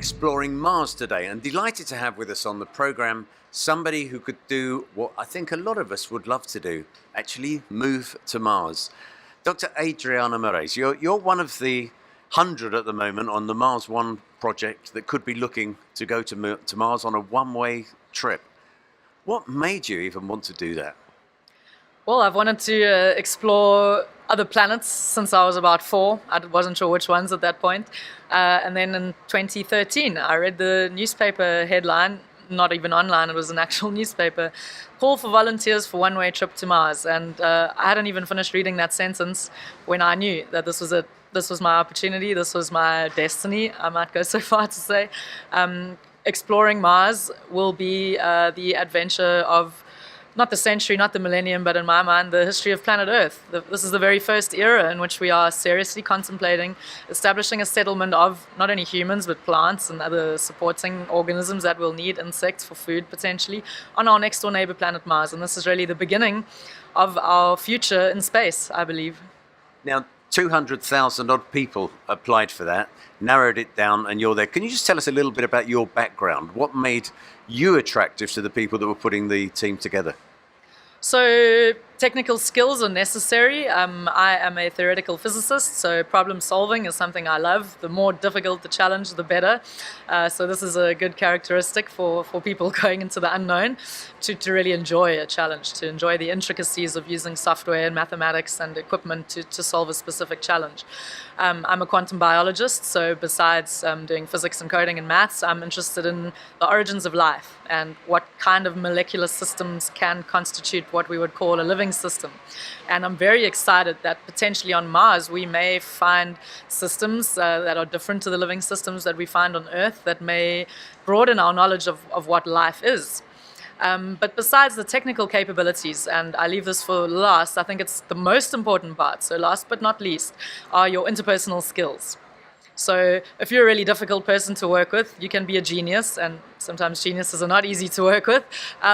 exploring Mars today, and delighted to have with us on the program somebody who could do what I think a lot of us would love to do, actually move to Mars. Dr. Adriana Marais, you're one of the 100 at the moment on the Mars One project that could be looking to go to Mars on a one-way trip. What made you even want to do that? Well, I've wanted to explore other planets since I was about 4. I wasn't sure which ones at that point. And then in 2013, I read the newspaper headline, not even online, it was an actual newspaper, call for volunteers for one-way trip to Mars. And I hadn't even finished reading that sentence when I knew that this was it. This was my opportunity, this was my destiny, I might go so far to say. Exploring Mars will be the adventure of not the century, not the millennium, but in my mind, the history of planet Earth. This is the very first era in which we are seriously contemplating establishing a settlement of not only humans, but plants and other supporting organisms that will need, insects for food potentially, on our next door neighbor planet Mars. And this is really the beginning of our future in space, I believe. Now, 200,000 odd people applied for that, narrowed it down, and you're there. Can you just tell us a little bit about your background? What made you attractive to the people that were putting the team together? So technical skills are necessary. I am a theoretical physicist, so problem solving is something I love. The more difficult the challenge, the better. So this is a good characteristic for people going into the unknown, to really enjoy a challenge, to enjoy the intricacies of using software and mathematics and equipment to solve a specific challenge. I'm a quantum biologist, so besides doing physics and coding and maths, I'm interested in the origins of life and what kind of molecular systems can constitute what we would call a living system. And I'm very excited that potentially on Mars we may find systems that are different to the living systems that we find on Earth that may broaden our knowledge of what life is. But besides the technical capabilities, and I leave this for last, I think it's the most important part, so last but not least, are your interpersonal skills. So if you're a really difficult person to work with, you can be a genius, and sometimes geniuses are not easy to work with.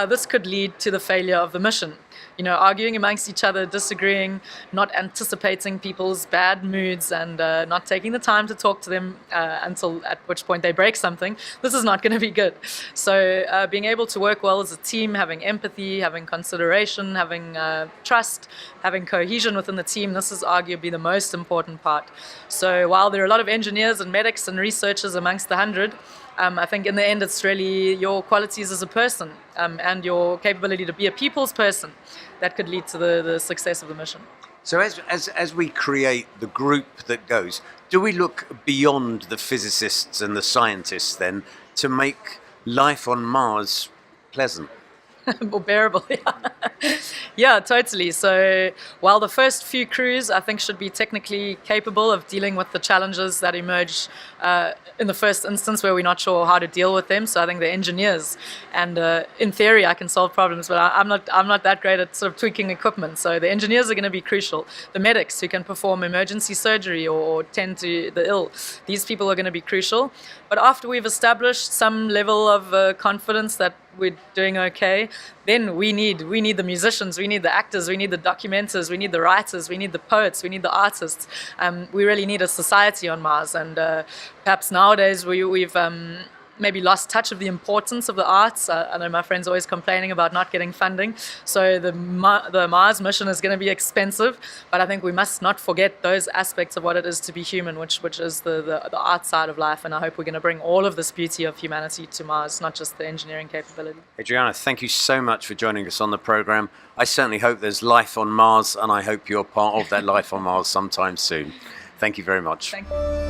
This could lead to the failure of the mission. You know, arguing amongst each other, disagreeing, not anticipating people's bad moods, and not taking the time to talk to them until at which point they break something. This is not going to be good. So being able to work well as a team, having empathy, having consideration, having trust, having cohesion within the team, this is arguably the most important part. So while there are a lot of engineers and medics and researchers amongst the 100, I think in the end it's really your qualities as a person and your capability to be a people's person that could lead to the success of the mission. So as we create the group that goes, do we look beyond the physicists and the scientists then to make life on Mars pleasant? More bearable, yeah. Yeah, totally. So while the first few crews I think should be technically capable of dealing with the challenges that emerge in the first instance where we're not sure how to deal with them, so I think the engineers, and in theory I can solve problems, but I'm not that great at sort of tweaking equipment, so the engineers are going to be crucial. The medics who can perform emergency surgery or tend to the ill, these people are going to be crucial. But after we've established some level of confidence that we're doing okay, then we need the musicians, we need the actors, we need the documenters, we need the writers, we need the poets, we need the artists. We really need a society on Mars, and perhaps nowadays we've maybe lost touch of the importance of the arts. I know my friends are always complaining about not getting funding, so the Mars mission is going to be expensive, but I think we must not forget those aspects of what it is to be human, which is the art side of life, and I hope we're going to bring all of this beauty of humanity to Mars, not just the engineering capability. Adriana, thank you so much for joining us on the program. I certainly hope there's life on Mars, and I hope you're part of that life on Mars sometime soon. Thank you very much. Thank you.